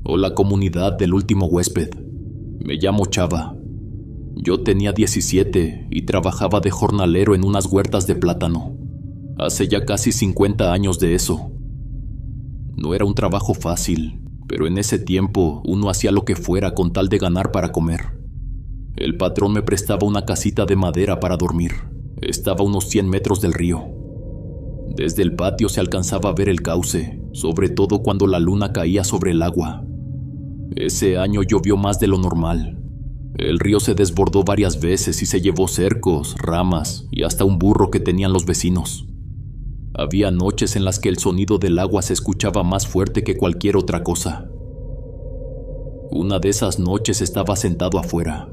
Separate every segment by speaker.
Speaker 1: Hola comunidad del último huésped. Me llamo Chava. Yo tenía 17 y trabajaba de jornalero en unas huertas de plátano. Hace ya casi 50 años de eso. No era un trabajo fácil, pero en ese tiempo uno hacía lo que fuera con tal de ganar para comer. El patrón me prestaba una casita de madera para dormir. Estaba a unos 100 metros del río. Desde el patio se alcanzaba a ver el cauce, sobre todo cuando la luna caía sobre el agua. Ese año llovió más de lo normal. El río se desbordó varias veces y se llevó cercos, ramas y hasta un burro que tenían los vecinos. Había noches en las que el sonido del agua se escuchaba más fuerte que cualquier otra cosa. Una de esas noches estaba sentado afuera.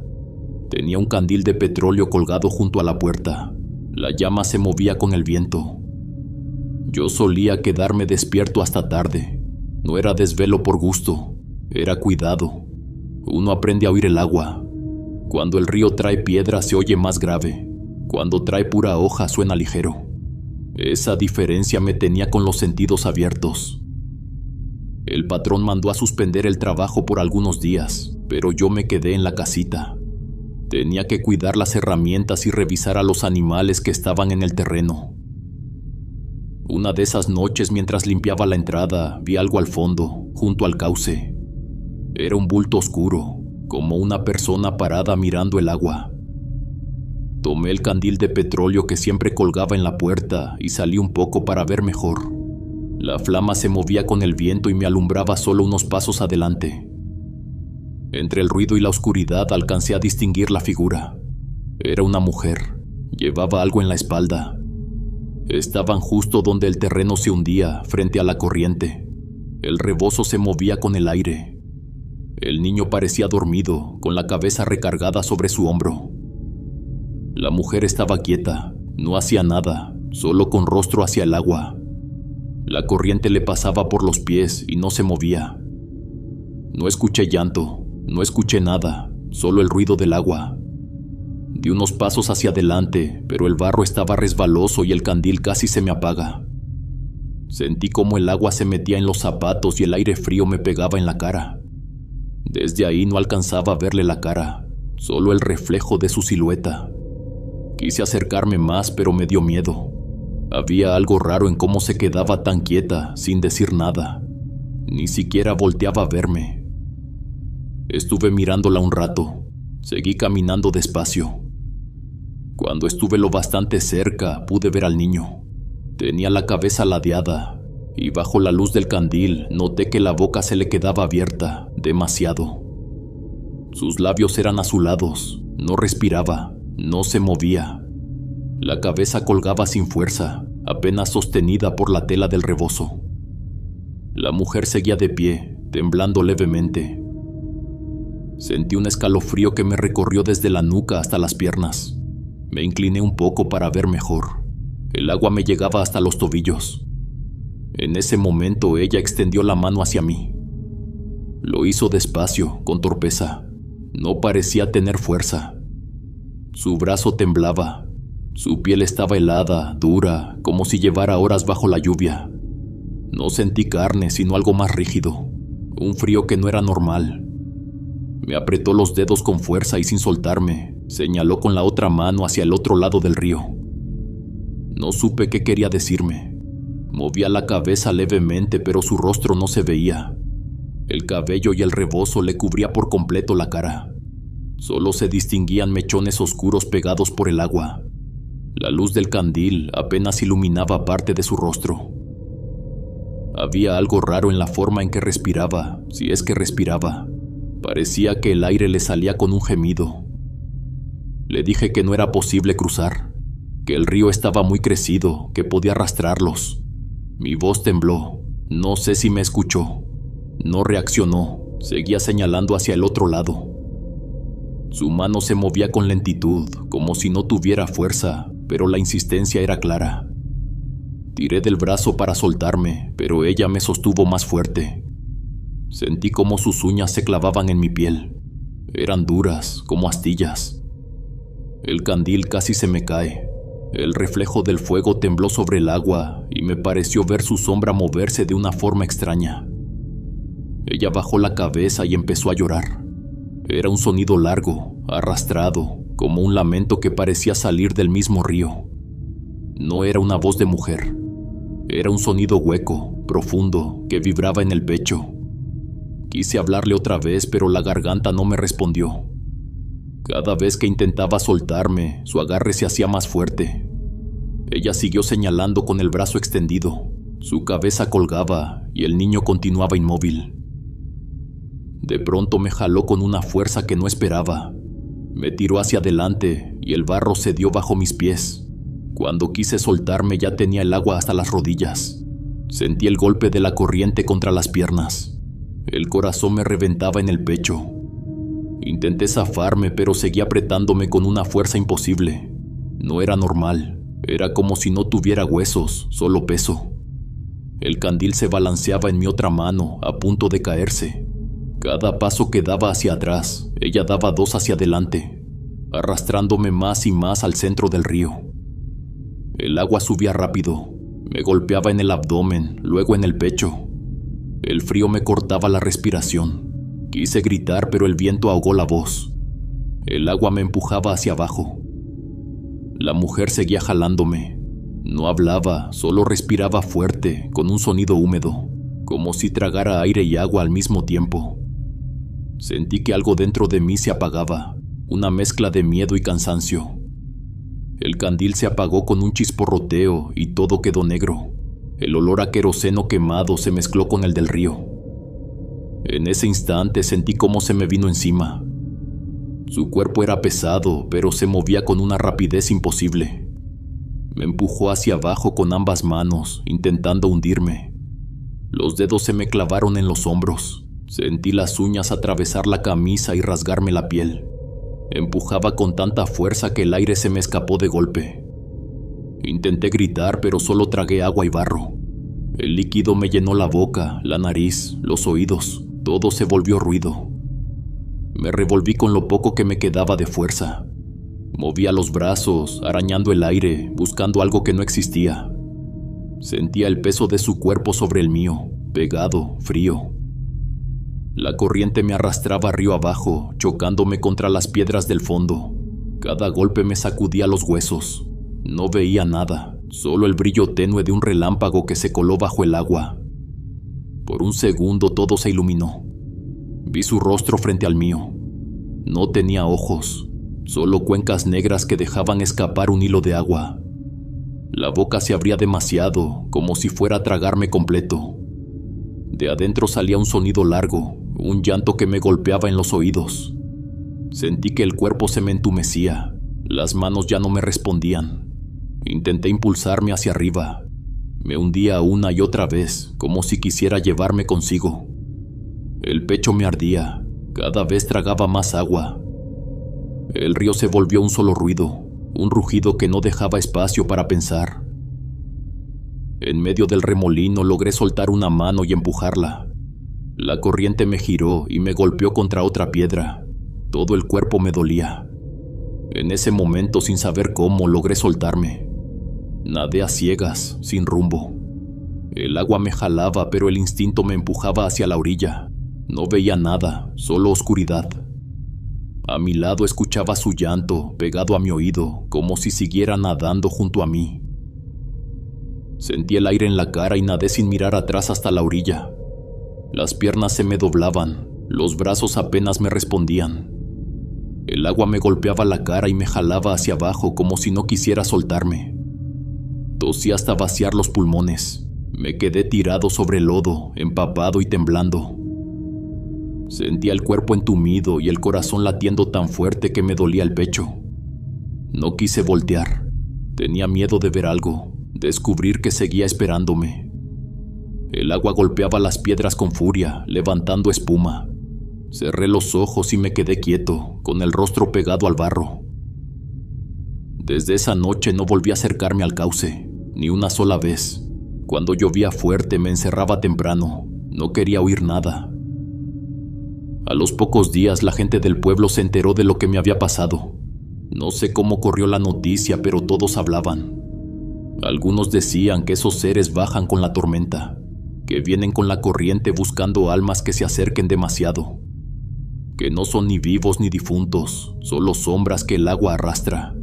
Speaker 1: Tenía un candil de petróleo colgado junto a la puerta. La llama se movía con el viento. Yo solía quedarme despierto hasta tarde. No era desvelo por gusto, era cuidado. Uno aprende a oír el agua. Cuando el río trae piedra se oye más grave. Cuando trae pura hoja suena ligero. Esa diferencia me tenía con los sentidos abiertos. El patrón mandó a suspender el trabajo por algunos días, pero yo me quedé en la casita. Tenía que cuidar las herramientas y revisar a los animales que estaban en el terreno. Una de esas noches, mientras limpiaba la entrada, vi algo al fondo, junto al cauce. Era un bulto oscuro, como una persona parada mirando el agua. Tomé el candil de petróleo que siempre colgaba en la puerta y salí un poco para ver mejor. La flama se movía con el viento y me alumbraba solo unos pasos adelante. Entre el ruido y la oscuridad alcancé a distinguir la figura. Era una mujer. Llevaba algo en la espalda. Estaban justo donde el terreno se hundía, frente a la corriente. El rebozo se movía con el aire. El niño parecía dormido, con la cabeza recargada sobre su hombro. La mujer estaba quieta, no hacía nada, solo con rostro hacia el agua. La corriente le pasaba por los pies y no se movía. No escuché llanto. No escuché nada, solo el ruido del agua. Di unos pasos hacia adelante, pero el barro estaba resbaloso y el candil casi se me apaga. Sentí como el agua se metía en los zapatos y el aire frío me pegaba en la cara. Desde ahí no alcanzaba a verle la cara, solo el reflejo de su silueta. Quise acercarme más, pero me dio miedo. Había algo raro en cómo se quedaba tan quieta, sin decir nada. Ni siquiera volteaba a verme. Estuve mirándola un rato. Seguí caminando despacio. Cuando estuve lo bastante cerca, pude ver al niño. Tenía la cabeza ladeada, y bajo la luz del candil noté que la boca se le quedaba abierta, demasiado. Sus labios eran azulados, no respiraba, no se movía. La cabeza colgaba sin fuerza, apenas sostenida por la tela del rebozo. La mujer seguía de pie, temblando levemente. Sentí un escalofrío que me recorrió desde la nuca hasta las piernas. Me incliné un poco para ver mejor. El agua me llegaba hasta los tobillos. En ese momento ella extendió la mano hacia mí. Lo hizo despacio, con torpeza. No parecía tener fuerza. Su brazo temblaba. Su piel estaba helada, dura, como si llevara horas bajo la lluvia. No sentí carne, sino algo más rígido. Un frío que no era normal. Me apretó los dedos con fuerza y sin soltarme, señaló con la otra mano hacia el otro lado del río. No supe qué quería decirme. Movía la cabeza levemente, pero su rostro no se veía. El cabello y el rebozo le cubría por completo la cara. Solo se distinguían mechones oscuros pegados por el agua. La luz del candil apenas iluminaba parte de su rostro. Había algo raro en la forma en que respiraba, si es que respiraba. Parecía que el aire le salía con un gemido. Le dije que no era posible cruzar, que el río estaba muy crecido, que podía arrastrarlos. Mi voz tembló. No sé si me escuchó. No reaccionó. Seguía señalando hacia el otro lado. Su mano se movía con lentitud, como si no tuviera fuerza, pero la insistencia era clara. Tiré del brazo para soltarme, pero ella me sostuvo más fuerte. Sentí como sus uñas se clavaban en mi piel. Eran duras, como astillas. El candil casi se me cae. El reflejo del fuego tembló sobre el agua y me pareció ver su sombra moverse de una forma extraña. Ella bajó la cabeza y empezó a llorar. Era un sonido largo, arrastrado, como un lamento que parecía salir del mismo río. No era una voz de mujer. Era un sonido hueco, profundo, que vibraba en el pecho. Quise hablarle otra vez, pero la garganta no me respondió. Cada vez que intentaba soltarme, su agarre se hacía más fuerte. Ella siguió señalando con el brazo extendido. Su cabeza colgaba y el niño continuaba inmóvil. De pronto me jaló con una fuerza que no esperaba. Me tiró hacia adelante y el barro cedió bajo mis pies. Cuando quise soltarme ya tenía el agua hasta las rodillas. Sentí el golpe de la corriente contra las piernas. El corazón me reventaba en el pecho. Intenté zafarme, pero seguía apretándome con una fuerza imposible. No era normal. Era como si no tuviera huesos, solo peso. El candil se balanceaba en mi otra mano, a punto de caerse. Cada paso que daba hacia atrás, ella daba 2 hacia adelante, arrastrándome más y más al centro del río. El agua subía rápido. Me golpeaba en el abdomen, luego en el pecho. El frío me cortaba la respiración. Quise gritar, pero el viento ahogó la voz. El agua me empujaba hacia abajo. La mujer seguía jalándome. No hablaba, solo respiraba fuerte, con un sonido húmedo, como si tragara aire y agua al mismo tiempo. Sentí que algo dentro de mí se apagaba, una mezcla de miedo y cansancio. El candil se apagó con un chisporroteo y todo quedó negro. El olor a queroseno quemado se mezcló con el del río. En ese instante sentí cómo se me vino encima. Su cuerpo era pesado, pero se movía con una rapidez imposible. Me empujó hacia abajo con ambas manos, intentando hundirme. Los dedos se me clavaron en los hombros. Sentí las uñas atravesar la camisa y rasgarme la piel. Empujaba con tanta fuerza que el aire se me escapó de golpe. Intenté gritar, pero solo tragué agua y barro. El líquido me llenó la boca, la nariz, los oídos. Todo se volvió ruido. Me revolví con lo poco que me quedaba de fuerza. Movía los brazos, arañando el aire, buscando algo que no existía. Sentía el peso de su cuerpo sobre el mío, pegado, frío. La corriente me arrastraba río abajo, chocándome contra las piedras del fondo. Cada golpe me sacudía los huesos. No veía nada, solo el brillo tenue de un relámpago que se coló bajo el agua. Por un segundo todo se iluminó. Vi su rostro frente al mío. No tenía ojos, solo cuencas negras que dejaban escapar un hilo de agua. La boca se abría demasiado, como si fuera a tragarme completo. De adentro salía un sonido largo, un llanto que me golpeaba en los oídos. Sentí que el cuerpo se me entumecía, las manos ya no me respondían. Intenté impulsarme hacia arriba. Me hundía una y otra vez, como si quisiera llevarme consigo. El pecho me ardía, cada vez tragaba más agua. El río se volvió un solo ruido, un rugido que no dejaba espacio para pensar. En medio del remolino logré soltar una mano y empujarla. La corriente me giró y me golpeó contra otra piedra. Todo el cuerpo me dolía. En ese momento, sin saber cómo, logré soltarme. Nadé a ciegas, sin rumbo. El agua me jalaba, pero el instinto me empujaba hacia la orilla. No veía nada, solo oscuridad. A mi lado escuchaba su llanto, pegado a mi oído, como si siguiera nadando junto a mí. Sentí el aire en la cara y nadé sin mirar atrás hasta la orilla. Las piernas se me doblaban, los brazos apenas me respondían. El agua me golpeaba la cara y me jalaba hacia abajo como si no quisiera soltarme. Tosí hasta vaciar los pulmones. Me quedé tirado sobre el lodo, empapado y temblando. Sentía el cuerpo entumido y el corazón latiendo tan fuerte que me dolía el pecho. No quise voltear. Tenía miedo de ver algo, descubrir que seguía esperándome. El agua golpeaba las piedras con furia, levantando espuma. Cerré los ojos y me quedé quieto, con el rostro pegado al barro. Desde esa noche no volví a acercarme al cauce, ni una sola vez. Cuando llovía fuerte me encerraba temprano, no quería oír nada. A los pocos días la gente del pueblo se enteró de lo que me había pasado. No sé cómo corrió la noticia, pero todos hablaban. Algunos decían que esos seres bajan con la tormenta. que vienen con la corriente buscando almas que se acerquen demasiado, que no son ni vivos ni difuntos, solo sombras que el agua arrastra.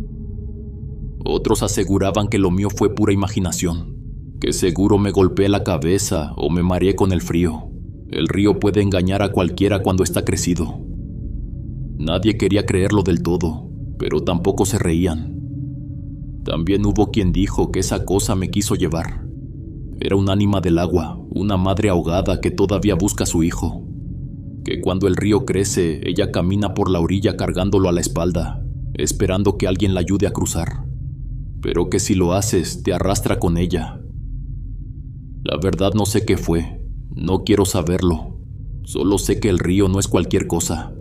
Speaker 1: Otros aseguraban que lo mío fue pura imaginación, que seguro me golpeé la cabeza o me mareé con el frío. El río puede engañar a cualquiera cuando está crecido. Nadie quería creerlo del todo, pero tampoco se reían. También hubo quien dijo que esa cosa me quiso llevar. Era un ánima del agua, una madre ahogada que todavía busca a su hijo. Que cuando el río crece, ella camina por la orilla cargándolo a la espalda, esperando que alguien la ayude a cruzar. Pero que si lo haces, te arrastra con ella. La verdad no sé qué fue, no quiero saberlo. Solo sé que el río no es cualquier cosa.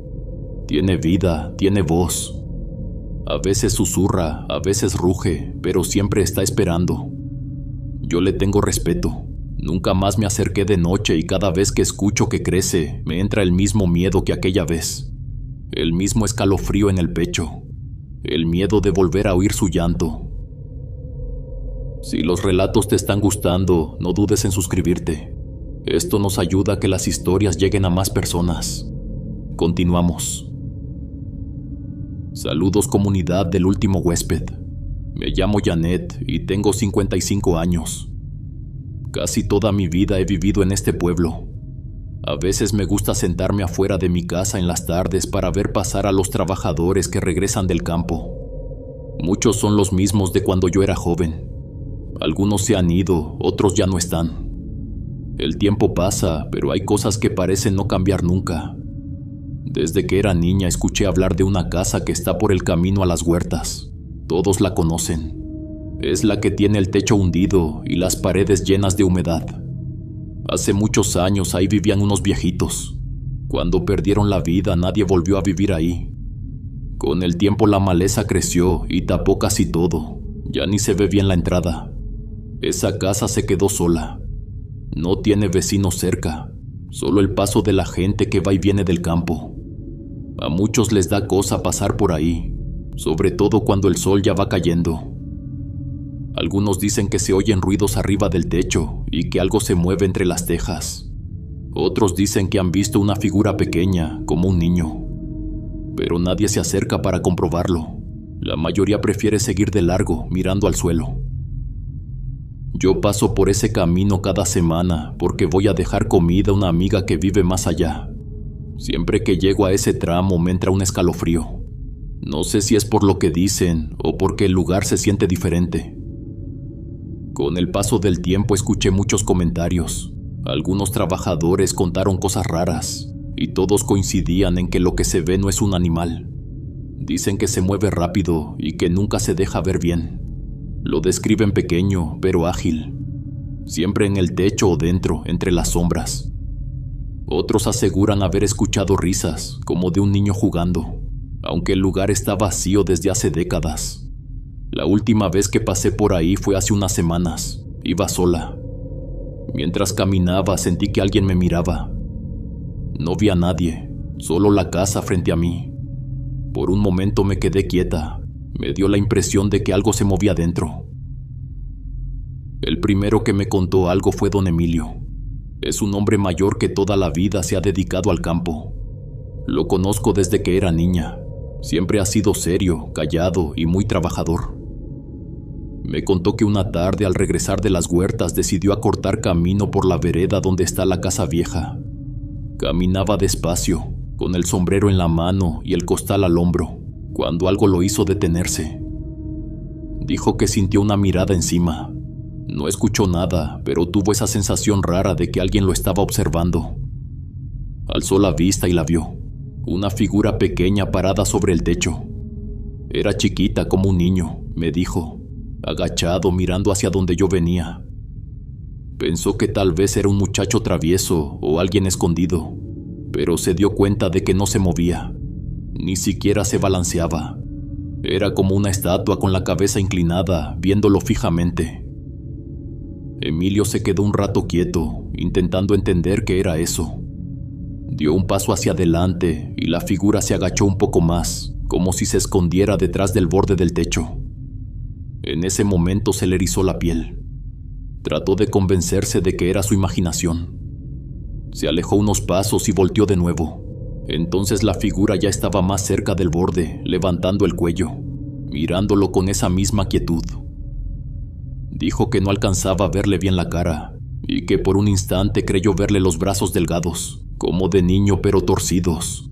Speaker 1: Tiene vida, tiene voz. A veces susurra, a veces ruge, pero siempre está esperando. Yo le tengo respeto. Nunca más me acerqué de noche y cada vez que escucho que crece, me entra el mismo miedo que aquella vez. El mismo escalofrío en el pecho. El miedo de volver a oír su llanto. Si los relatos te están gustando, no dudes en suscribirte. Esto nos ayuda a que las historias lleguen a más personas. Continuamos. Saludos comunidad del último huésped. Me llamo Janet y tengo 55 años. Casi toda mi vida he vivido en este pueblo. A veces me gusta sentarme afuera de mi casa en las tardes para ver pasar a los trabajadores que regresan del campo. Muchos son los mismos de cuando yo era joven. Algunos se han ido, otros ya no están. El tiempo pasa, pero hay cosas que parecen no cambiar nunca. Desde que era niña escuché hablar de una casa que está por el camino a las huertas. Todos la conocen. Es la que tiene el techo hundido y las paredes llenas de humedad. Hace muchos años ahí vivían unos viejitos. Cuando perdieron la vida nadie volvió a vivir ahí. Con el tiempo la maleza creció y tapó casi todo. Ya ni se ve bien la entrada. Esa casa se quedó sola. No tiene vecinos cerca, solo el paso de la gente que va y viene del campo. A muchos les da cosa pasar por ahí, sobre todo cuando el sol ya va cayendo. Algunos dicen que se oyen ruidos arriba del techo y que algo se mueve entre las tejas. Otros dicen que han visto una figura pequeña, como un niño. Pero nadie se acerca para comprobarlo. La mayoría prefiere seguir de largo, mirando al suelo. Yo paso por ese camino cada semana porque voy a dejar comida a una amiga que vive más allá. Siempre que llego a ese tramo me entra un escalofrío. No sé si es por lo que dicen o porque el lugar se siente diferente. Con el paso del tiempo escuché muchos comentarios. Algunos trabajadores contaron cosas raras y todos coincidían en que lo que se ve no es un animal. Dicen que se mueve rápido y que nunca se deja ver bien. Lo describen pequeño, pero ágil. Siempre en el techo o dentro, entre las sombras. Otros aseguran haber escuchado risas, como de un niño jugando, aunque el lugar está vacío desde hace décadas. La última vez que pasé por ahí fue hace unas semanas. Iba sola. Mientras caminaba sentí que alguien me miraba. No vi a nadie, solo la casa frente a mí. Por un momento me quedé quieta. Me dio la impresión de que algo se movía dentro. El primero que me contó algo fue don Emilio. Es un hombre mayor que toda la vida se ha dedicado al campo. Lo conozco desde que era niña. Siempre ha sido serio, callado y muy trabajador. Me contó que una tarde al regresar de las huertas decidió acortar camino por la vereda donde está la casa vieja. Caminaba despacio, con el sombrero en la mano y el costal al hombro, cuando algo lo hizo detenerse. Dijo que sintió una mirada encima. No escuchó nada, pero tuvo esa sensación rara de que alguien lo estaba observando. Alzó la vista y la vio. Una figura pequeña parada sobre el techo. Era chiquita como un niño, me dijo, agachado mirando hacia donde yo venía. Pensó que tal vez era un muchacho travieso o alguien escondido, pero se dio cuenta de que no se movía. Ni siquiera se balanceaba. Era como una estatua con la cabeza inclinada, viéndolo fijamente. Emilio se quedó un rato quieto, intentando entender qué era eso. Dio un paso hacia adelante y la figura se agachó un poco más, como si se escondiera detrás del borde del techo. En ese momento se le erizó la piel. Trató de convencerse de que era su imaginación. Se alejó unos pasos y volteó de nuevo. Entonces la figura ya estaba más cerca del borde, levantando el cuello, mirándolo con esa misma quietud. Dijo que no alcanzaba a verle bien la cara y que por un instante creyó verle los brazos delgados, como de niño pero torcidos.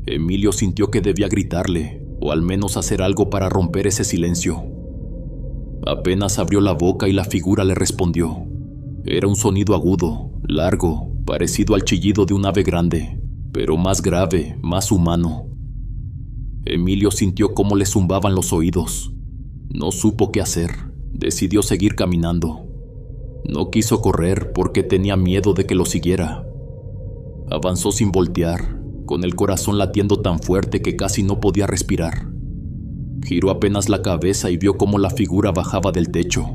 Speaker 1: Emilio sintió que debía gritarle, o al menos hacer algo para romper ese silencio. Apenas abrió la boca y la figura le respondió. Era un sonido agudo, largo, parecido al chillido de un ave grande, pero más grave, más humano. Emilio sintió cómo le zumbaban los oídos. No supo qué hacer. Decidió seguir caminando. No quiso correr porque tenía miedo de que lo siguiera. Avanzó sin voltear, con el corazón latiendo tan fuerte que casi no podía respirar. Giró apenas la cabeza y vio cómo la figura bajaba del techo.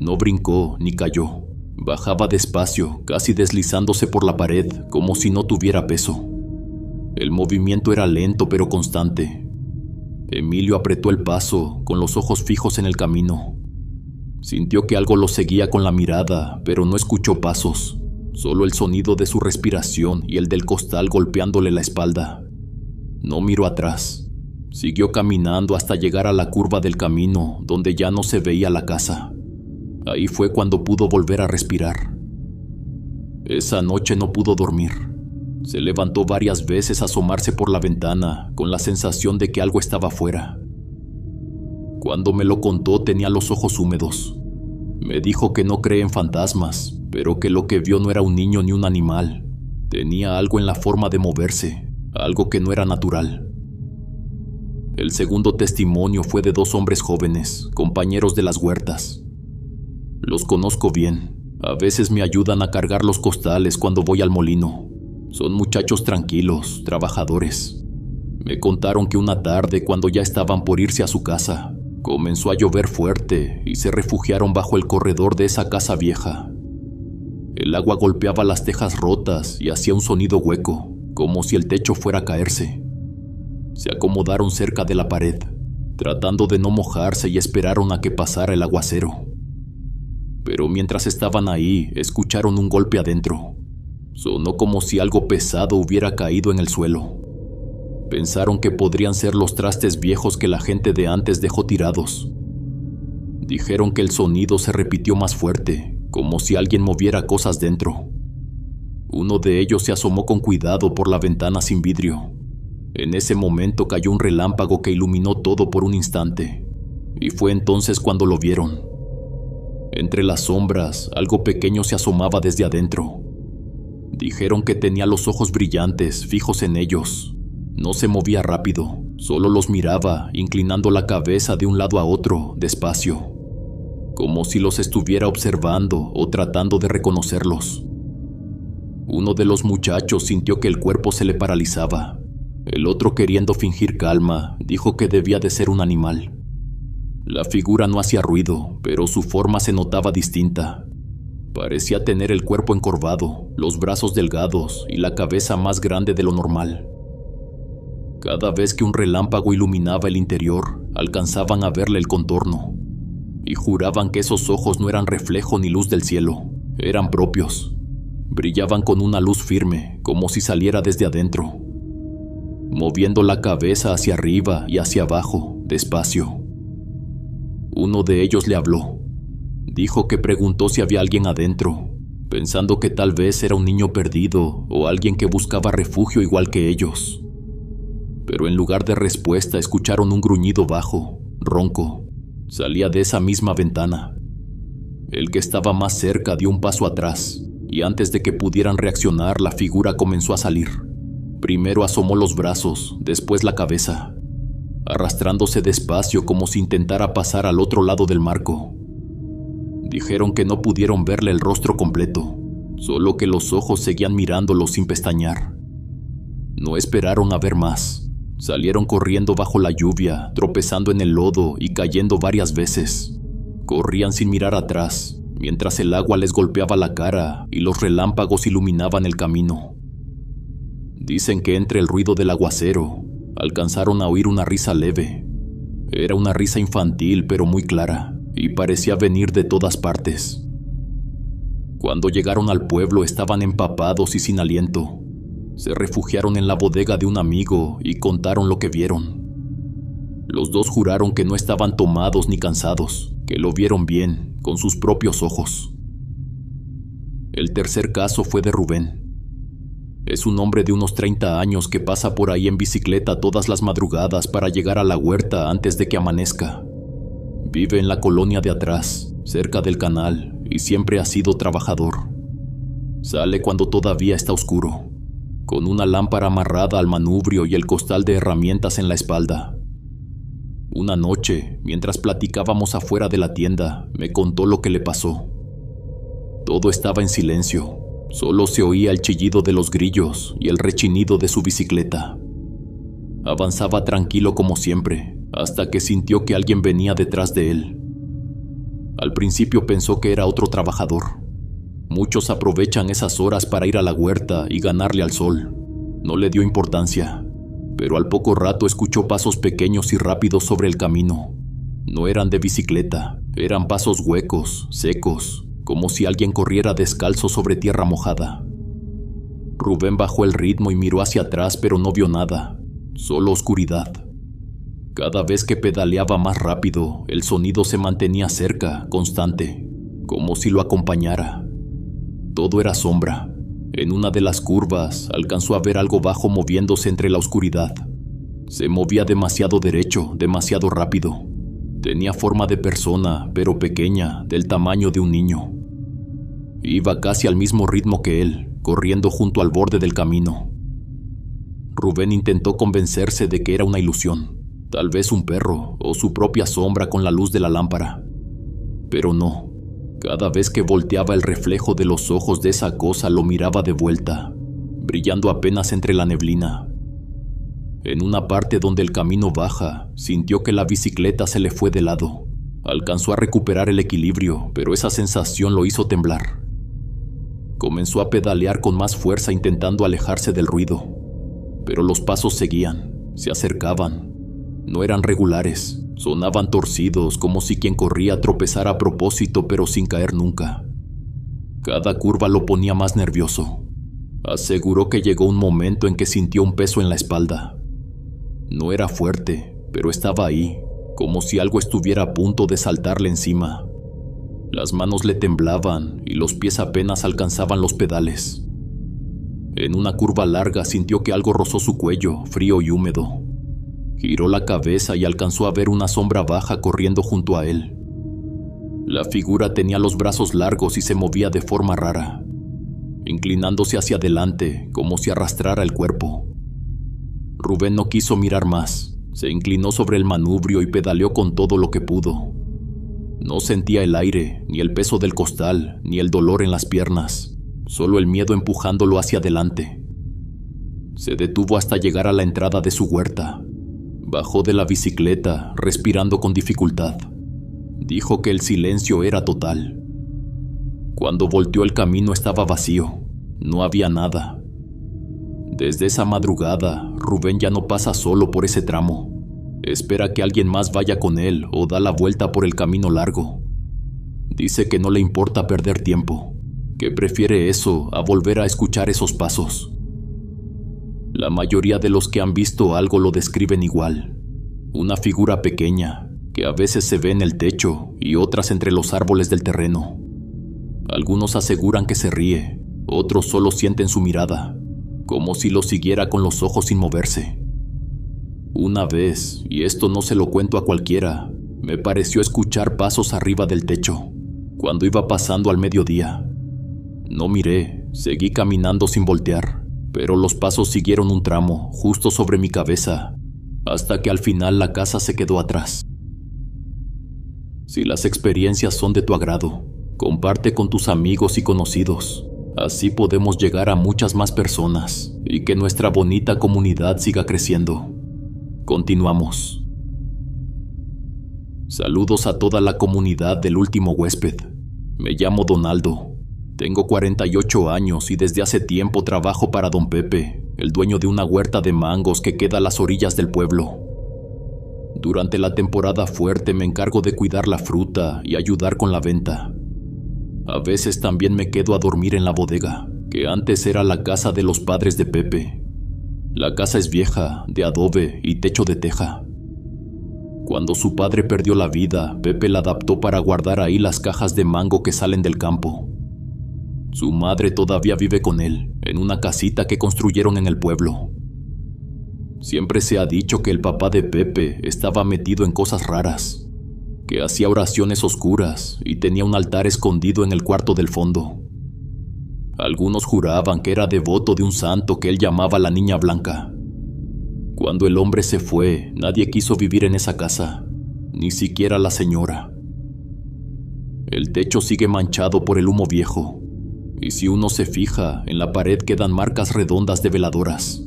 Speaker 1: No brincó ni cayó. Bajaba despacio, casi deslizándose por la pared, como si no tuviera peso. El movimiento era lento pero constante. Emilio apretó el paso, con los ojos fijos en el camino. Sintió que algo lo seguía con la mirada, pero no escuchó pasos, solo el sonido de su respiración y el del costal golpeándole la espalda. No miró atrás. Siguió caminando hasta llegar a la curva del camino, donde ya no se veía la casa. Ahí fue cuando pudo volver a respirar. Esa noche no pudo dormir. Se levantó varias veces a asomarse por la ventana, con la sensación de que algo estaba afuera. Cuando me lo contó tenía los ojos húmedos. Me dijo que no cree en fantasmas, pero que lo que vio no era un niño ni un animal. Tenía algo en la forma de moverse, algo que no era natural. El segundo testimonio fue de 2 hombres jóvenes, compañeros de las huertas. Los conozco bien. A veces me ayudan a cargar los costales cuando voy al molino. Son muchachos tranquilos, trabajadores. Me contaron que una tarde, cuando ya estaban por irse a su casa, comenzó a llover fuerte y se refugiaron bajo el corredor de esa casa vieja. El agua golpeaba las tejas rotas y hacía un sonido hueco, como si el techo fuera a caerse. Se acomodaron cerca de la pared, tratando de no mojarse, y esperaron a que pasara el aguacero. Pero mientras estaban ahí, escucharon un golpe adentro. Sonó como si algo pesado hubiera caído en el suelo. Pensaron que podrían ser los trastes viejos que la gente de antes dejó tirados. Dijeron que el sonido se repitió más fuerte, como si alguien moviera cosas dentro. Uno de ellos se asomó con cuidado por la ventana sin vidrio. En ese momento cayó un relámpago que iluminó todo por un instante, y fue entonces cuando lo vieron. Entre las sombras, algo pequeño se asomaba desde adentro. Dijeron que tenía los ojos brillantes, fijos en ellos. No se movía rápido, solo los miraba, inclinando la cabeza de un lado a otro, despacio, como si los estuviera observando o tratando de reconocerlos. Uno de los muchachos sintió que el cuerpo se le paralizaba. El otro, queriendo fingir calma, dijo que debía de ser un animal. La figura no hacía ruido, pero su forma se notaba distinta. Parecía tener el cuerpo encorvado, los brazos delgados y la cabeza más grande de lo normal. Cada vez que un relámpago iluminaba el interior, alcanzaban a verle el contorno, y juraban que esos ojos no eran reflejo ni luz del cielo, eran propios. Brillaban con una luz firme, como si saliera desde adentro, moviendo la cabeza hacia arriba y hacia abajo, despacio. Uno de ellos le habló. Dijo que preguntó si había alguien adentro, pensando que tal vez era un niño perdido o alguien que buscaba refugio igual que ellos. Pero en lugar de respuesta escucharon un gruñido bajo, ronco. Salía de esa misma ventana. El que estaba más cerca dio un paso atrás, y antes de que pudieran reaccionar, la figura comenzó a salir. Primero asomó los brazos, después la cabeza, arrastrándose despacio como si intentara pasar al otro lado del marco. Dijeron que no pudieron verle el rostro completo, solo que los ojos seguían mirándolo sin pestañear. No esperaron a ver más. Salieron corriendo bajo la lluvia, tropezando en el lodo y cayendo varias veces. Corrían sin mirar atrás, mientras el agua les golpeaba la cara y los relámpagos iluminaban el camino. Dicen que entre el ruido del aguacero, alcanzaron a oír una risa leve. Era una risa infantil pero muy clara, y parecía venir de todas partes. Cuando llegaron al pueblo estaban empapados y sin aliento. Se refugiaron en la bodega de un amigo y contaron lo que vieron. Los dos juraron que no estaban tomados ni cansados, que lo vieron bien, con sus propios ojos. El tercer caso fue de Rubén. Es un hombre de unos 30 años que pasa por ahí en bicicleta todas las madrugadas para llegar a la huerta antes de que amanezca. Vive en la colonia de atrás, cerca del canal, y siempre ha sido trabajador. Sale cuando todavía está oscuro, con una lámpara amarrada al manubrio y el costal de herramientas en la espalda. Una noche, mientras platicábamos afuera de la tienda, me contó lo que le pasó. Todo estaba en silencio, solo se oía el chillido de los grillos y el rechinido de su bicicleta. Avanzaba tranquilo como siempre, hasta que sintió que alguien venía detrás de él. Al principio pensó que era otro trabajador. Muchos aprovechan esas horas para ir a la huerta y ganarle al sol. No le dio importancia, pero al poco rato escuchó pasos pequeños y rápidos sobre el camino. No eran de bicicleta, eran pasos huecos, secos, como si alguien corriera descalzo sobre tierra mojada. Rubén bajó el ritmo y miró hacia atrás, pero no vio nada, solo oscuridad. Cada vez que pedaleaba más rápido, el sonido se mantenía cerca, constante, como si lo acompañara. Todo era sombra. En una de las curvas, alcanzó a ver algo bajo moviéndose entre la oscuridad. Se movía demasiado derecho, demasiado rápido. Tenía forma de persona, pero pequeña, del tamaño de un niño. Iba casi al mismo ritmo que él, corriendo junto al borde del camino. Rubén intentó convencerse de que era una ilusión, tal vez un perro o su propia sombra con la luz de la lámpara. Pero no. Cada vez que volteaba el reflejo de los ojos de esa cosa lo miraba de vuelta, brillando apenas entre la neblina. En una parte donde el camino baja, sintió que la bicicleta se le fue de lado. Alcanzó a recuperar el equilibrio, pero esa sensación lo hizo temblar. Comenzó a pedalear con más fuerza intentando alejarse del ruido, pero los pasos seguían, se acercaban. No eran regulares. Sonaban torcidos, como si quien corría tropezara a propósito, pero sin caer nunca. Cada curva lo ponía más nervioso. Aseguró que llegó un momento en que sintió un peso en la espalda. No era fuerte, pero estaba ahí, como si algo estuviera a punto de saltarle encima. Las manos le temblaban y los pies apenas alcanzaban los pedales. En una curva larga sintió que algo rozó su cuello, frío y húmedo. Giró la cabeza y alcanzó a ver una sombra baja corriendo junto a él. La figura tenía los brazos largos y se movía de forma rara, inclinándose hacia adelante como si arrastrara el cuerpo. Rubén no quiso mirar más, se inclinó sobre el manubrio y pedaleó con todo lo que pudo. No sentía el aire, ni el peso del costal, ni el dolor en las piernas, solo el miedo empujándolo hacia adelante. Se detuvo hasta llegar a la entrada de su huerta. Bajó de la bicicleta, respirando con dificultad. Dijo que el silencio era total. Cuando volteó el camino estaba vacío, no había nada. Desde esa madrugada, Rubén ya no pasa solo por ese tramo. Espera que alguien más vaya con él o da la vuelta por el camino largo. Dice que no le importa perder tiempo, que prefiere eso a volver a escuchar esos pasos. La mayoría de los que han visto algo lo describen igual. Una figura pequeña, que a veces se ve en el techo y otras entre los árboles del terreno. Algunos aseguran que se ríe, otros solo sienten su mirada, como si lo siguiera con los ojos sin moverse. Una vez, y esto no se lo cuento a cualquiera, me pareció escuchar pasos arriba del techo, cuando iba pasando al mediodía. No miré, seguí caminando sin voltear. Pero los pasos siguieron un tramo, justo sobre mi cabeza, hasta que al final la casa se quedó atrás. Si las experiencias son de tu agrado, comparte con tus amigos y conocidos. Así podemos llegar a muchas más personas y que nuestra bonita comunidad siga creciendo. Continuamos. Saludos a toda la comunidad del último huésped. Me llamo Donaldo. Tengo 48 años y desde hace tiempo trabajo para Don Pepe, el dueño de una huerta de mangos que queda a las orillas del pueblo. Durante la temporada fuerte me encargo de cuidar la fruta y ayudar con la venta. A veces también me quedo a dormir en la bodega, que antes era la casa de los padres de Pepe. La casa es vieja, de adobe y techo de teja. Cuando su padre perdió la vida, Pepe la adaptó para guardar ahí las cajas de mango que salen del campo. Su madre todavía vive con él, en una casita que construyeron en el pueblo. Siempre se ha dicho que el papá de Pepe estaba metido en cosas raras, que hacía oraciones oscuras y tenía un altar escondido en el cuarto del fondo. Algunos juraban que era devoto de un santo que él llamaba la Niña Blanca. Cuando el hombre se fue, nadie quiso vivir en esa casa, ni siquiera la señora. El techo sigue manchado por el humo viejo, y si uno se fija, en la pared quedan marcas redondas de veladoras.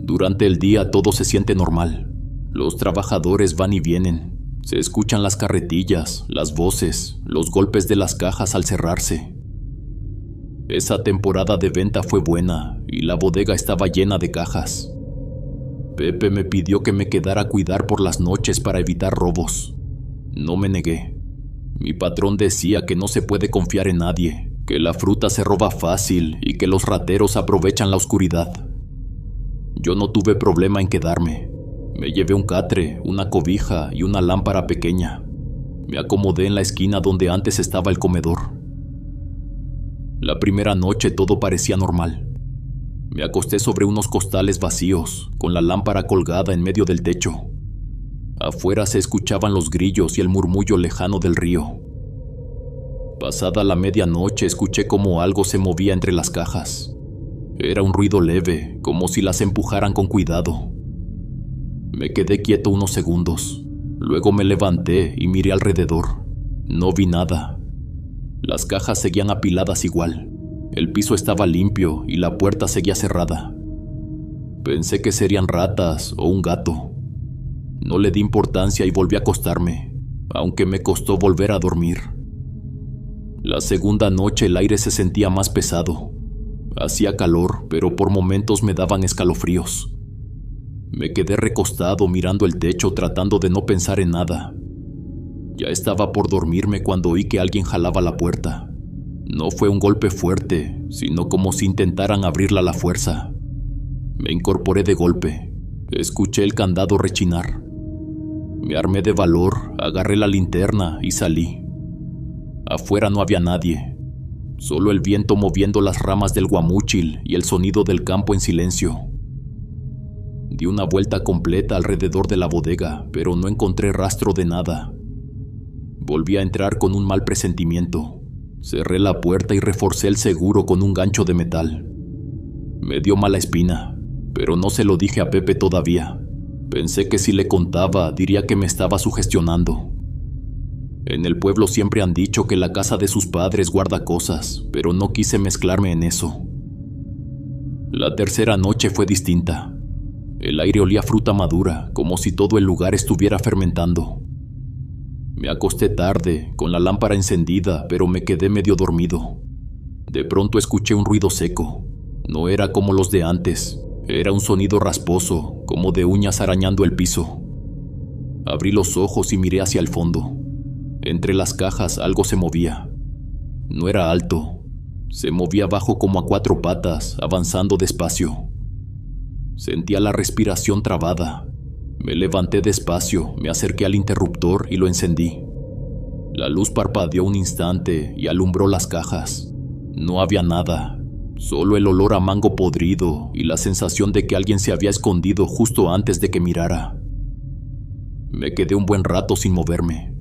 Speaker 1: Durante el día todo se siente normal. Los trabajadores van y vienen. Se escuchan las carretillas, las voces, los golpes de las cajas al cerrarse. Esa temporada de venta fue buena y la bodega estaba llena de cajas. Pepe me pidió que me quedara a cuidar por las noches para evitar robos. No me negué. Mi patrón decía que no se puede confiar en nadie, que la fruta se roba fácil y que los rateros aprovechan la oscuridad. Yo no tuve problema en quedarme. Me llevé un catre, una cobija y una lámpara pequeña. Me acomodé en la esquina donde antes estaba el comedor. La primera noche todo parecía normal. Me acosté sobre unos costales vacíos, con la lámpara colgada en medio del techo. Afuera se escuchaban los grillos y el murmullo lejano del río. Pasada la medianoche escuché como algo se movía entre las cajas. Era un ruido leve, como si las empujaran con cuidado. Me quedé quieto unos segundos. Luego me levanté y miré alrededor. No vi nada. Las cajas seguían apiladas igual. El piso estaba limpio y la puerta seguía cerrada. Pensé que serían ratas o un gato. No le di importancia y volví a acostarme, aunque me costó volver a dormir. La segunda noche el aire se sentía más pesado. Hacía calor, pero por momentos me daban escalofríos. Me quedé recostado mirando el techo tratando de no pensar en nada. Ya estaba por dormirme cuando oí que alguien jalaba la puerta. No fue un golpe fuerte, sino como si intentaran abrirla a la fuerza. Me incorporé de golpe. Escuché el candado rechinar. Me armé de valor, agarré la linterna y salí. Afuera no había nadie. Solo el viento moviendo las ramas del guamúchil y el sonido del campo en silencio. Di una vuelta completa alrededor de la bodega, pero no encontré rastro de nada. Volví a entrar con un mal presentimiento. Cerré la puerta y reforcé el seguro con un gancho de metal. Me dio mala espina, pero no se lo dije a Pepe todavía. Pensé que si le contaba, diría que me estaba sugestionando. En el pueblo siempre han dicho que la casa de sus padres guarda cosas, pero no quise mezclarme en eso. La tercera noche fue distinta. El aire olía a fruta madura, como si todo el lugar estuviera fermentando. Me acosté tarde, con la lámpara encendida, pero me quedé medio dormido. De pronto escuché un ruido seco. No era como los de antes, era un sonido rasposo, como de uñas arañando el piso. Abrí los ojos y miré hacia el fondo. Entre las cajas algo se movía. No era alto. Se movía bajo como a 4 patas, avanzando despacio. Sentía la respiración trabada. Me levanté despacio, me acerqué al interruptor y lo encendí. La luz parpadeó un instante y alumbró las cajas. No había nada, solo el olor a mango podrido y la sensación de que alguien se había escondido justo antes de que mirara. Me quedé un buen rato sin moverme.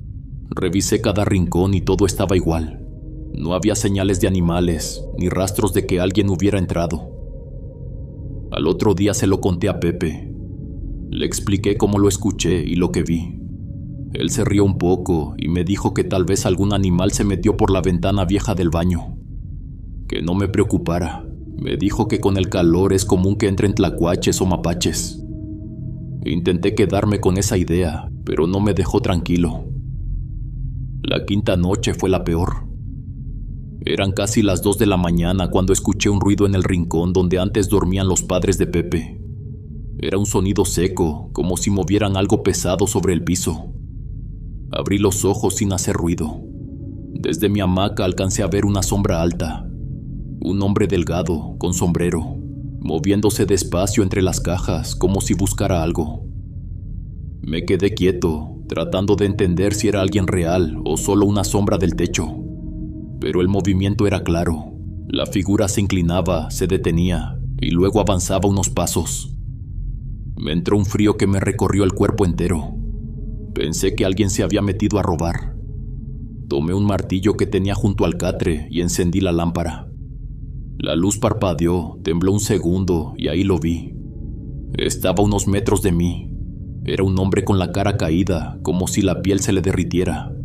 Speaker 1: Revisé cada rincón y todo estaba igual. No había señales de animales, ni rastros de que alguien hubiera entrado. Al otro día se lo conté a Pepe. Le expliqué cómo lo escuché y lo que vi. Él se rió un poco y me dijo que tal vez algún animal se metió por la ventana vieja del baño. Que no me preocupara. Me dijo que con el calor es común que entren tlacuaches o mapaches. Intenté quedarme con esa idea, pero no me dejó tranquilo. La quinta noche fue la peor. Eran casi las 2 de la mañana cuando escuché un ruido en el rincón donde antes dormían los padres de Pepe. Era un sonido seco, como si movieran algo pesado sobre el piso. Abrí los ojos sin hacer ruido. Desde mi hamaca alcancé a ver una sombra alta. Un hombre delgado, con sombrero, moviéndose despacio entre las cajas como si buscara algo. Me quedé quieto, tratando de entender si era alguien real o solo una sombra del techo. Pero el movimiento era claro. La figura se inclinaba, se detenía y luego avanzaba unos pasos. Me entró un frío que me recorrió el cuerpo entero. Pensé que alguien se había metido a robar. Tomé un martillo que tenía junto al catre y encendí la lámpara. La luz parpadeó, tembló un segundo y ahí lo vi. Estaba a unos metros de mí. Era un hombre con la cara caída, como si la piel se le derritiera.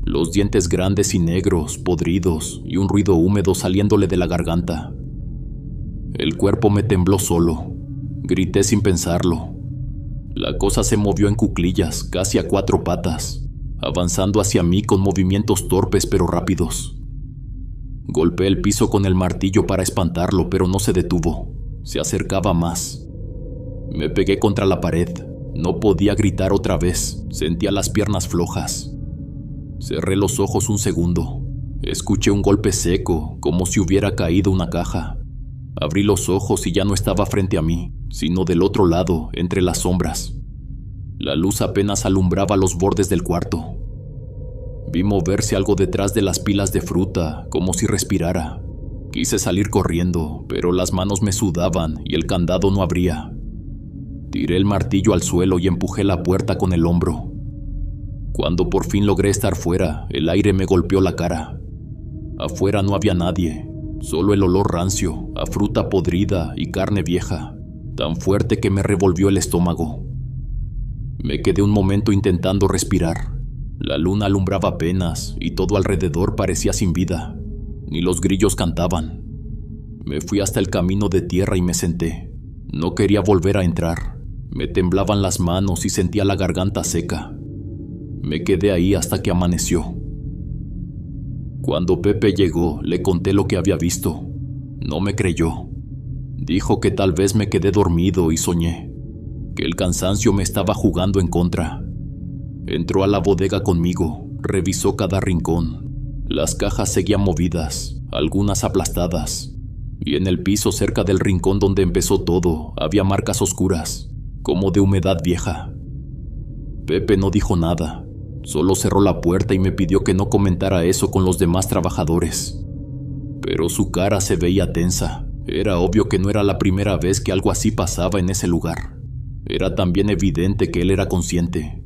Speaker 1: Los dientes grandes y negros, podridos, y un ruido húmedo saliéndole de la garganta. El cuerpo me tembló solo. Grité sin pensarlo. La cosa se movió en cuclillas, casi a 4 patas, avanzando hacia mí con movimientos torpes pero rápidos. Golpeé el piso con el martillo para espantarlo, pero no se detuvo. Se acercaba más. Me pegué contra la pared. No podía gritar otra vez. Sentía las piernas flojas. Cerré los ojos un segundo. Escuché un golpe seco, como si hubiera caído una caja. Abrí los ojos y ya no estaba frente a mí, sino del otro lado, entre las sombras. La luz apenas alumbraba los bordes del cuarto. Vi moverse algo detrás de las pilas de fruta, como si respirara. Quise salir corriendo, pero las manos me sudaban y el candado no abría. Tiré el martillo al suelo y empujé la puerta con el hombro. Cuando por fin logré estar fuera, el aire me golpeó la cara. Afuera no había nadie, solo el olor rancio, a fruta podrida y carne vieja, tan fuerte que me revolvió el estómago. Me quedé un momento intentando respirar. La luna alumbraba apenas y todo alrededor parecía sin vida. Ni los grillos cantaban. Me fui hasta el camino de tierra y me senté. No quería volver a entrar. Me temblaban las manos y sentía la garganta seca. Me quedé ahí hasta que amaneció. Cuando Pepe llegó, le conté lo que había visto. No me creyó. Dijo que tal vez me quedé dormido y soñé, que el cansancio me estaba jugando en contra. Entró a la bodega conmigo, revisó cada rincón. Las cajas seguían movidas, algunas aplastadas, y en el piso cerca del rincón donde empezó todo había marcas oscuras, como de humedad vieja. Pepe no dijo nada. Solo cerró la puerta y me pidió que no comentara eso con los demás trabajadores. Pero su cara se veía tensa. Era obvio que no era la primera vez que algo así pasaba en ese lugar. Era también evidente que él era consciente.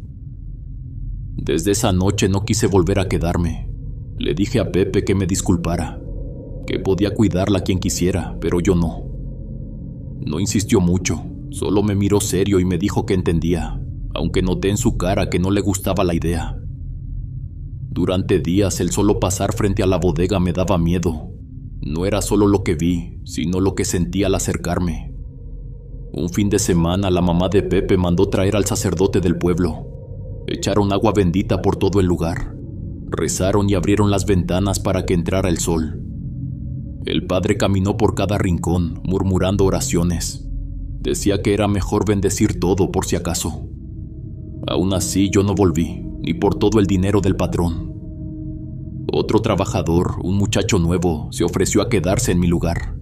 Speaker 1: Desde esa noche no quise volver a quedarme. Le dije a Pepe que me disculpara, que podía cuidarla quien quisiera, pero yo no. No insistió mucho, solo me miró serio y me dijo que entendía, aunque noté en su cara que no le gustaba la idea. Durante días el solo pasar frente a la bodega me daba miedo. No era solo lo que vi, sino lo que sentí al acercarme. Un fin de semana la mamá de Pepe mandó traer al sacerdote del pueblo. Echaron agua bendita por todo el lugar. Rezaron y abrieron las ventanas para que entrara el sol. El padre caminó por cada rincón, murmurando oraciones. Decía que era mejor bendecir todo por si acaso. Aún así yo no volví, ni por todo el dinero del patrón. Otro trabajador, un muchacho nuevo, se ofreció a quedarse en mi lugar.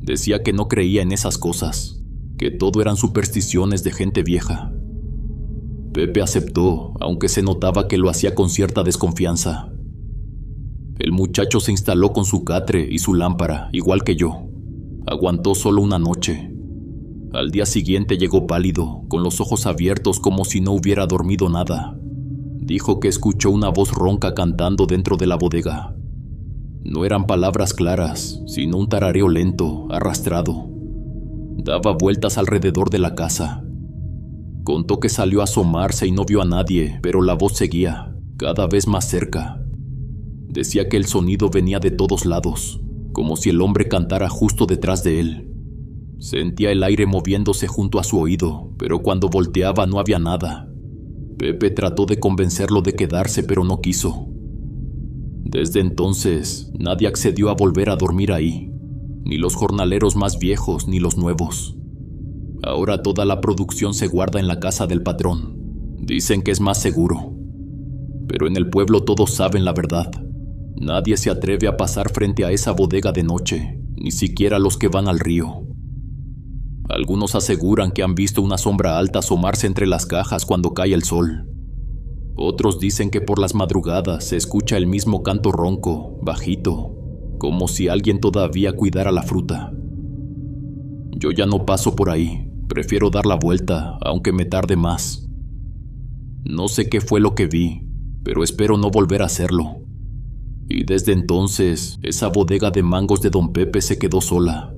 Speaker 1: Decía que no creía en esas cosas, que todo eran supersticiones de gente vieja. Pepe aceptó, aunque se notaba que lo hacía con cierta desconfianza. El muchacho se instaló con su catre y su lámpara, igual que yo. Aguantó solo una noche. Al día siguiente llegó pálido, con los ojos abiertos como si no hubiera dormido nada. Dijo que escuchó una voz ronca cantando dentro de la bodega. No eran palabras claras, sino un tarareo lento, arrastrado. Daba vueltas alrededor de la casa. Contó que salió a asomarse y no vio a nadie, pero la voz seguía, cada vez más cerca. Decía que el sonido venía de todos lados, como si el hombre cantara justo detrás de él. Sentía el aire moviéndose junto a su oído, pero cuando volteaba no había nada. Pepe trató de convencerlo de quedarse, pero no quiso. Desde entonces, nadie accedió a volver a dormir ahí, ni los jornaleros más viejos ni los nuevos. Ahora toda la producción se guarda en la casa del patrón. Dicen que es más seguro. pero en el pueblo todos saben la verdad. Nadie se atreve a pasar frente a esa bodega de noche, ni siquiera los que van al río. Algunos aseguran que han visto una sombra alta asomarse entre las cajas cuando cae el sol. Otros dicen que por las madrugadas se escucha el mismo canto ronco, bajito, como si alguien todavía cuidara la fruta. Yo ya no paso por ahí, prefiero dar la vuelta, aunque me tarde más. No sé qué fue lo que vi, pero espero no volver a hacerlo. Y desde entonces, esa bodega de mangos de Don Pepe se quedó sola.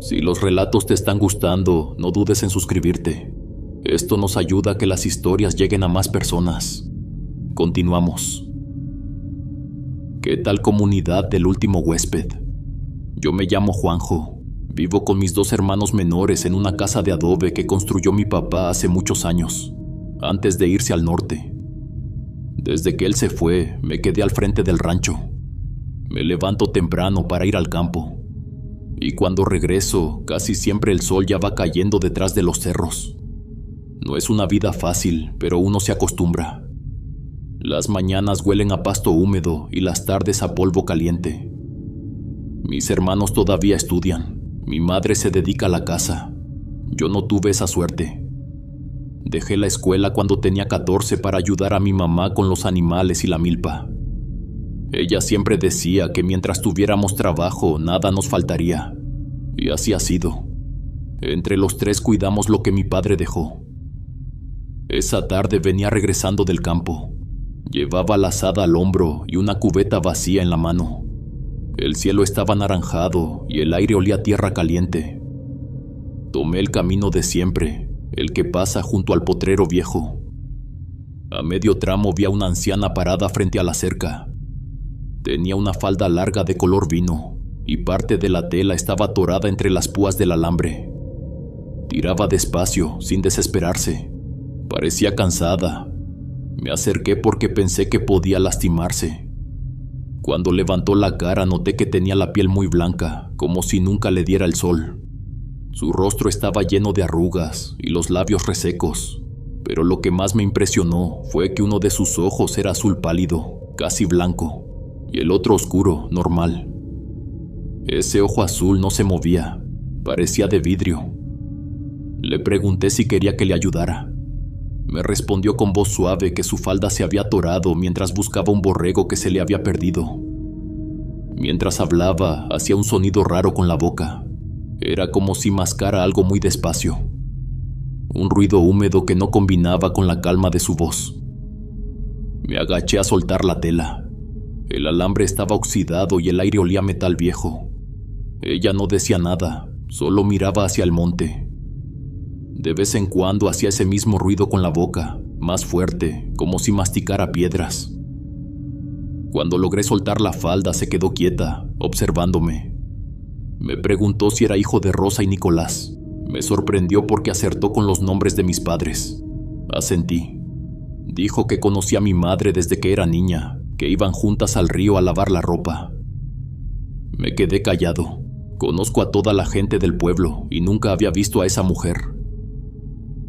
Speaker 1: Si los relatos te están gustando, no dudes en suscribirte. Esto nos ayuda a que las historias lleguen a más personas. Continuamos. ¿Qué tal comunidad del último huésped? Yo me llamo Juanjo. Vivo con mis 2 hermanos menores en una casa de adobe que construyó mi papá hace muchos años, antes de irse al norte. Desde que él se fue, me quedé al frente del rancho. Me levanto temprano para ir al campo. Y cuando regreso, casi siempre el sol ya va cayendo detrás de los cerros. No es una vida fácil, pero uno se acostumbra. Las mañanas huelen a pasto húmedo y las tardes a polvo caliente. Mis hermanos todavía estudian. Mi madre se dedica a la casa. Yo no tuve esa suerte. Dejé la escuela cuando tenía 14 para ayudar a mi mamá con los animales y la milpa. Ella siempre decía que mientras tuviéramos trabajo, nada nos faltaría. Y así ha sido. Entre los 3 cuidamos lo que mi padre dejó. Esa tarde venía regresando del campo. Llevaba la azada al hombro y una cubeta vacía en la mano. El cielo estaba anaranjado y el aire olía a tierra caliente. Tomé el camino de siempre, el que pasa junto al potrero viejo. A medio tramo vi a una anciana parada frente a la cerca. Tenía una falda larga de color vino y parte de la tela estaba atorada entre las púas del alambre. Tiraba despacio, sin desesperarse. Parecía cansada. Me acerqué porque pensé que podía lastimarse. Cuando levantó la cara noté que tenía la piel muy blanca, como si nunca le diera el sol. Su rostro estaba lleno de arrugas y los labios resecos, pero lo que más me impresionó fue que uno de sus ojos era azul pálido, casi blanco, y el otro oscuro, normal. Ese ojo azul no se movía, parecía de vidrio. Le pregunté si quería que le ayudara. Me respondió con voz suave que su falda se había atorado mientras buscaba un borrego que se le había perdido. Mientras hablaba, hacía un sonido raro con la boca. Era como si mascara algo muy despacio. Un ruido húmedo que no combinaba con la calma de su voz. Me agaché a soltar la tela. El alambre estaba oxidado y el aire olía a metal viejo. Ella no decía nada, solo miraba hacia el monte. De vez en cuando hacía ese mismo ruido con la boca, más fuerte, como si masticara piedras. Cuando logré soltar la falda, se quedó quieta, observándome. Me preguntó si era hijo de Rosa y Nicolás. Me sorprendió porque acertó con los nombres de mis padres. Asentí. Dijo que conocía a mi madre desde que era niña, que iban juntas al río a lavar la ropa. Me quedé callado. Conozco a toda la gente del pueblo y nunca había visto a esa mujer.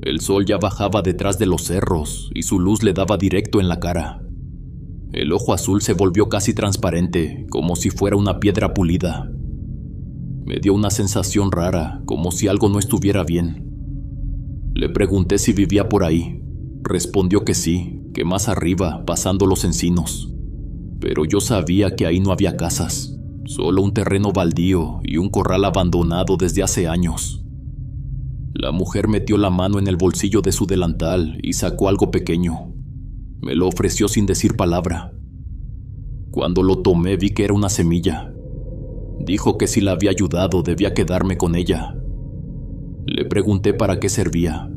Speaker 1: El sol ya bajaba detrás de los cerros y su luz le daba directo en la cara. El ojo azul se volvió casi transparente, como si fuera una piedra pulida. Me dio una sensación rara, como si algo no estuviera bien. Le pregunté si vivía por ahí. Respondió que sí, que más arriba, pasando los encinos. Pero yo sabía que ahí no había casas, solo un terreno baldío y un corral abandonado desde hace años. La mujer metió la mano en el bolsillo de su delantal y sacó algo pequeño. Me lo ofreció sin decir palabra. Cuando lo tomé vi que era una semilla. Dijo que si la había ayudado debía quedarme con ella. Le pregunté para qué servía.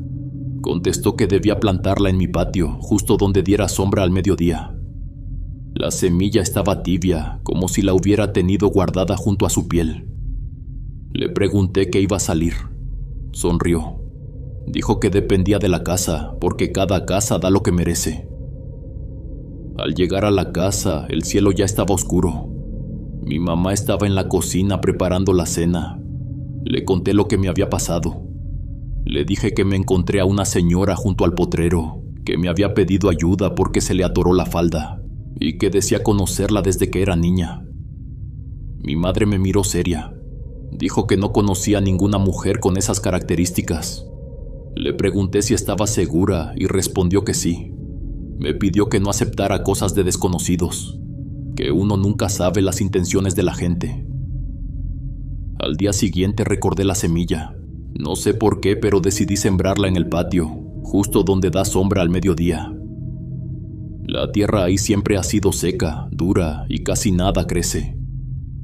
Speaker 1: Contestó que debía plantarla en mi patio, justo donde diera sombra al mediodía. La semilla estaba tibia, como si la hubiera tenido guardada junto a su piel. Le pregunté qué iba a salir. Sonrió. Dijo que dependía de la casa, porque cada casa da lo que merece. Al llegar a la casa, el cielo ya estaba oscuro. Mi mamá estaba en la cocina preparando la cena. Le conté lo que me había pasado. Le dije que me encontré a una señora junto al potrero, que me había pedido ayuda porque se le atoró la falda y que decía conocerla desde que era niña. Mi madre me miró seria. Dijo que no conocía a ninguna mujer con esas características. Le pregunté si estaba segura y respondió que sí. Me pidió que no aceptara cosas de desconocidos, que uno nunca sabe las intenciones de la gente. Al día siguiente recordé la semilla. No sé por qué, pero decidí sembrarla en el patio, justo donde da sombra al mediodía. La tierra ahí siempre ha sido seca, dura y casi nada crece.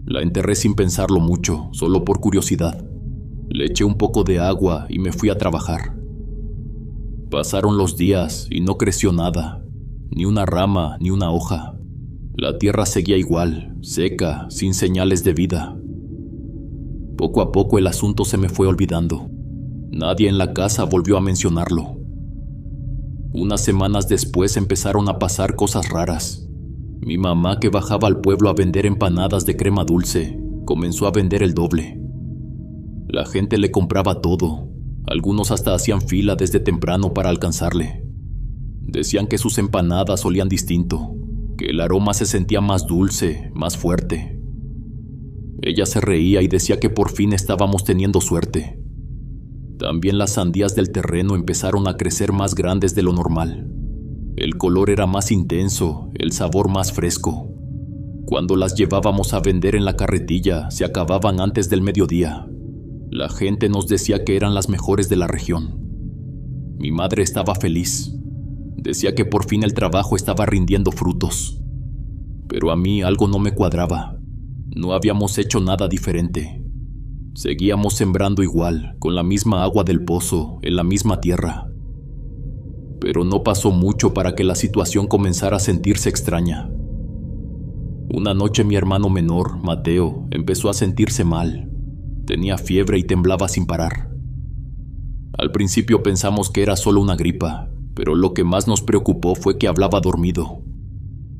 Speaker 1: La enterré sin pensarlo mucho, solo por curiosidad. Le eché un poco de agua y me fui a trabajar. Pasaron los días y no creció nada, ni una rama ni una hoja. La tierra seguía igual, seca, sin señales de vida. Poco a poco el asunto se me fue olvidando. Nadie en la casa volvió a mencionarlo. Unas semanas después empezaron a pasar cosas raras. Mi mamá, que bajaba al pueblo a vender empanadas de crema dulce, comenzó a vender el doble. La gente le compraba todo. Algunos hasta hacían fila desde temprano para alcanzarle. Decían que sus empanadas olían distinto, que el aroma se sentía más dulce, más fuerte. Ella se reía y decía que por fin estábamos teniendo suerte. También las sandías del terreno empezaron a crecer más grandes de lo normal. El color era más intenso, el sabor más fresco. Cuando las llevábamos a vender en la carretilla, se acababan antes del mediodía. La gente nos decía que eran las mejores de la región. Mi madre estaba feliz. Decía que por fin el trabajo estaba rindiendo frutos. Pero a mí algo no me cuadraba. No habíamos hecho nada diferente. Seguíamos sembrando igual, con la misma agua del pozo, en la misma tierra. Pero no pasó mucho para que la situación comenzara a sentirse extraña. Una noche mi hermano menor, Mateo, empezó a sentirse mal. Tenía fiebre y temblaba sin parar. Al principio pensamos que era solo una gripa, pero lo que más nos preocupó fue que hablaba dormido.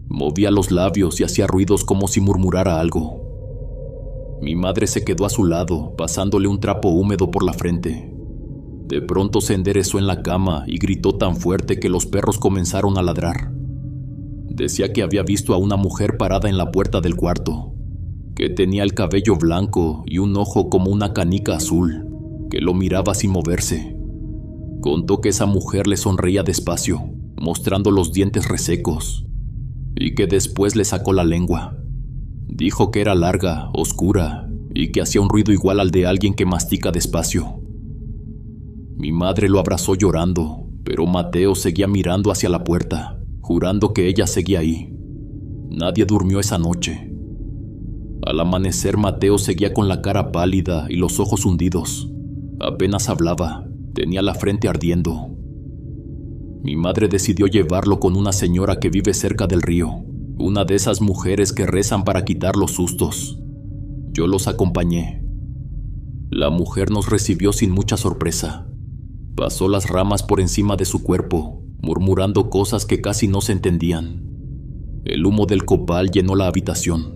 Speaker 1: Movía los labios y hacía ruidos como si murmurara algo. Mi madre se quedó a su lado, pasándole un trapo húmedo por la frente. De pronto se enderezó en la cama y gritó tan fuerte que los perros comenzaron a ladrar. Decía que había visto a una mujer parada en la puerta del cuarto, que tenía el cabello blanco y un ojo como una canica azul, que lo miraba sin moverse. Contó que esa mujer le sonreía despacio, mostrando los dientes resecos, y que después le sacó la lengua. Dijo que era larga, oscura, y que hacía un ruido igual al de alguien que mastica despacio. Mi madre lo abrazó llorando, pero Mateo seguía mirando hacia la puerta, jurando que ella seguía ahí. Nadie durmió esa noche. Al amanecer, Mateo seguía con la cara pálida y los ojos hundidos. Apenas hablaba, tenía la frente ardiendo. Mi madre decidió llevarlo con una señora que vive cerca del río, una de esas mujeres que rezan para quitar los sustos. Yo los acompañé. La mujer nos recibió sin mucha sorpresa. Pasó las ramas por encima de su cuerpo, murmurando cosas que casi no se entendían. El humo del copal llenó la habitación.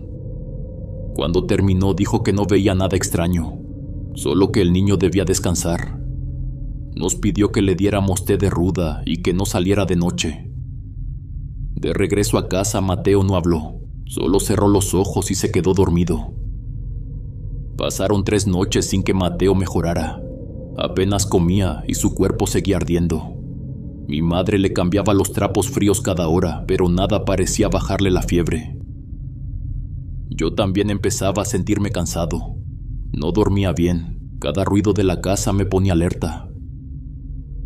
Speaker 1: Cuando terminó, dijo que no veía nada extraño, solo que el niño debía descansar. Nos pidió que le diéramos té de ruda y que no saliera de noche. De regreso a casa, Mateo no habló, solo cerró los ojos y se quedó dormido. Pasaron 3 noches sin que Mateo mejorara. Apenas comía y su cuerpo seguía ardiendo. Mi madre le cambiaba los trapos fríos cada hora, pero nada parecía bajarle la fiebre. Yo también empezaba a sentirme cansado. No dormía bien. Cada ruido de la casa me ponía alerta.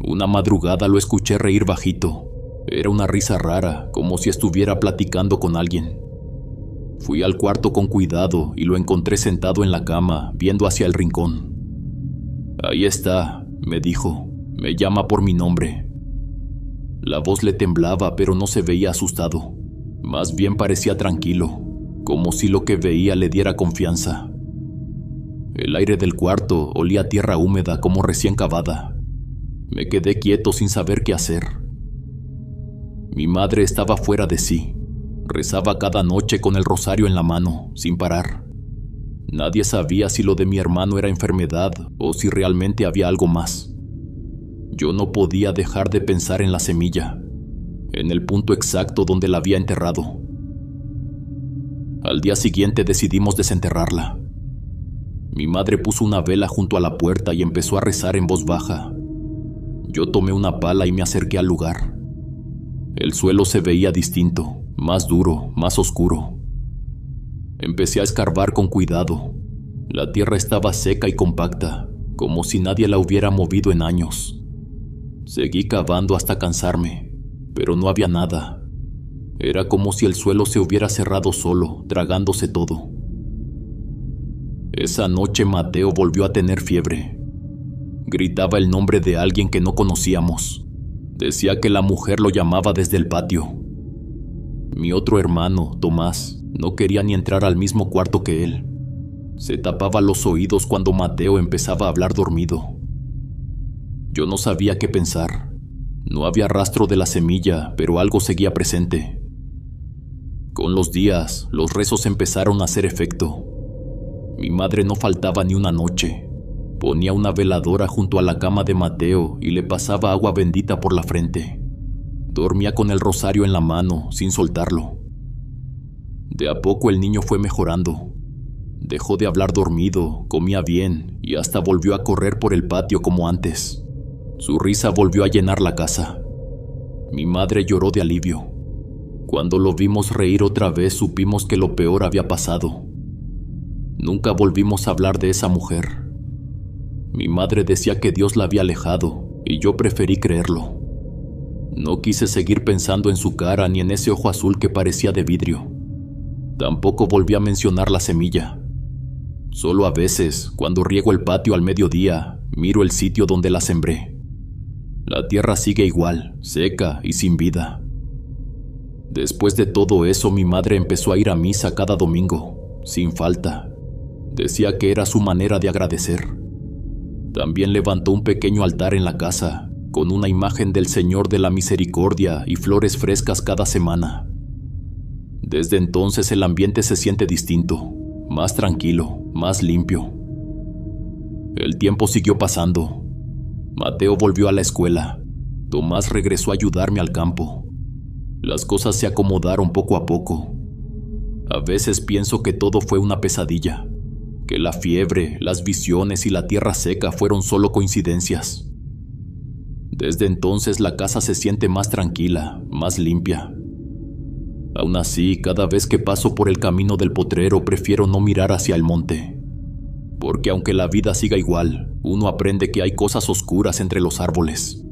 Speaker 1: Una madrugada lo escuché reír bajito. Era una risa rara, como si estuviera platicando con alguien. Fui al cuarto con cuidado y lo encontré sentado en la cama, viendo hacia el rincón. «Ahí está», me dijo. «Me llama por mi nombre». La voz le temblaba, pero no se veía asustado. Más bien parecía tranquilo, como si lo que veía le diera confianza. El aire del cuarto olía a tierra húmeda como recién cavada. Me quedé quieto sin saber qué hacer. Mi madre estaba fuera de sí. Rezaba cada noche con el rosario en la mano, sin parar. Nadie sabía si lo de mi hermano era enfermedad o si realmente había algo más. Yo no podía dejar de pensar en la semilla. en el punto exacto donde la había enterrado. Al día siguiente decidimos desenterrarla. Mi madre puso una vela junto a la puerta y empezó a rezar en voz baja. Yo tomé una pala y me acerqué al lugar. El suelo se veía distinto, más duro, más oscuro. Empecé a escarbar con cuidado. La tierra estaba seca y compacta, como si nadie la hubiera movido en años. Seguí cavando hasta cansarme, pero no había nada. Era como si el suelo se hubiera cerrado solo, tragándose todo. Esa noche Mateo volvió a tener fiebre. Gritaba el nombre de alguien que no conocíamos. Decía que la mujer lo llamaba desde el patio. Mi otro hermano, Tomás, no quería ni entrar al mismo cuarto que él. Se tapaba los oídos cuando Mateo empezaba a hablar dormido. Yo no sabía qué pensar. No había rastro de la semilla, pero algo seguía presente. Con los días, los rezos empezaron a hacer efecto. Mi madre no faltaba ni una noche. Ponía una veladora junto a la cama de Mateo y le pasaba agua bendita por la frente. Dormía con el rosario en la mano, sin soltarlo. De a poco el niño fue mejorando. Dejó de hablar dormido, comía bien y hasta volvió a correr por el patio como antes. Su risa volvió a llenar la casa. Mi madre lloró de alivio. Cuando lo vimos reír otra vez, supimos que lo peor había pasado. Nunca volvimos a hablar de esa mujer. Mi madre decía que Dios la había alejado y yo preferí creerlo. No quise seguir pensando en su cara ni en ese ojo azul que parecía de vidrio. Tampoco volví a mencionar la semilla. Solo a veces, cuando riego el patio al mediodía, miro el sitio donde la sembré. La tierra sigue igual, seca y sin vida. Después de todo eso, mi madre empezó a ir a misa cada domingo, sin falta. Decía que era su manera de agradecer. También levantó un pequeño altar en la casa, con una imagen del Señor de la Misericordia y flores frescas cada semana. Desde entonces el ambiente se siente distinto, más tranquilo, más limpio. El tiempo siguió pasando. Mateo volvió a la escuela. Tomás regresó a ayudarme al campo. Las cosas se acomodaron poco a poco. A veces pienso que todo fue una pesadilla, que la fiebre, las visiones y la tierra seca fueron solo coincidencias. Desde entonces la casa se siente más tranquila, más limpia. Aún así, cada vez que paso por el camino del potrero prefiero no mirar hacia el monte. Porque aunque la vida siga igual, uno aprende que hay cosas oscuras entre los árboles.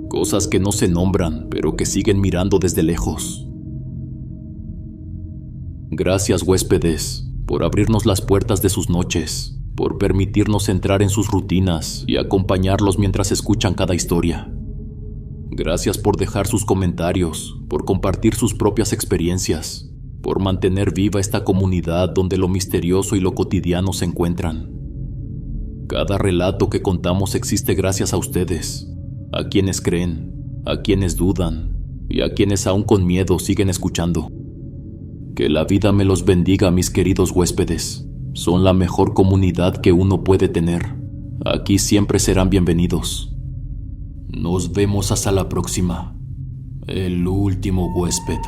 Speaker 1: Cosas que no se nombran, pero que siguen mirando desde lejos. Gracias, huéspedes, por abrirnos las puertas de sus noches, por permitirnos entrar en sus rutinas y acompañarlos mientras escuchan cada historia. Gracias por dejar sus comentarios, por compartir sus propias experiencias, por mantener viva esta comunidad donde lo misterioso y lo cotidiano se encuentran. Cada relato que contamos existe gracias a ustedes, a quienes creen, a quienes dudan y a quienes aún con miedo siguen escuchando. Que la vida me los bendiga, mis queridos huéspedes. Son la mejor comunidad que uno puede tener. Aquí siempre serán bienvenidos. Nos vemos hasta la próxima. El último huésped.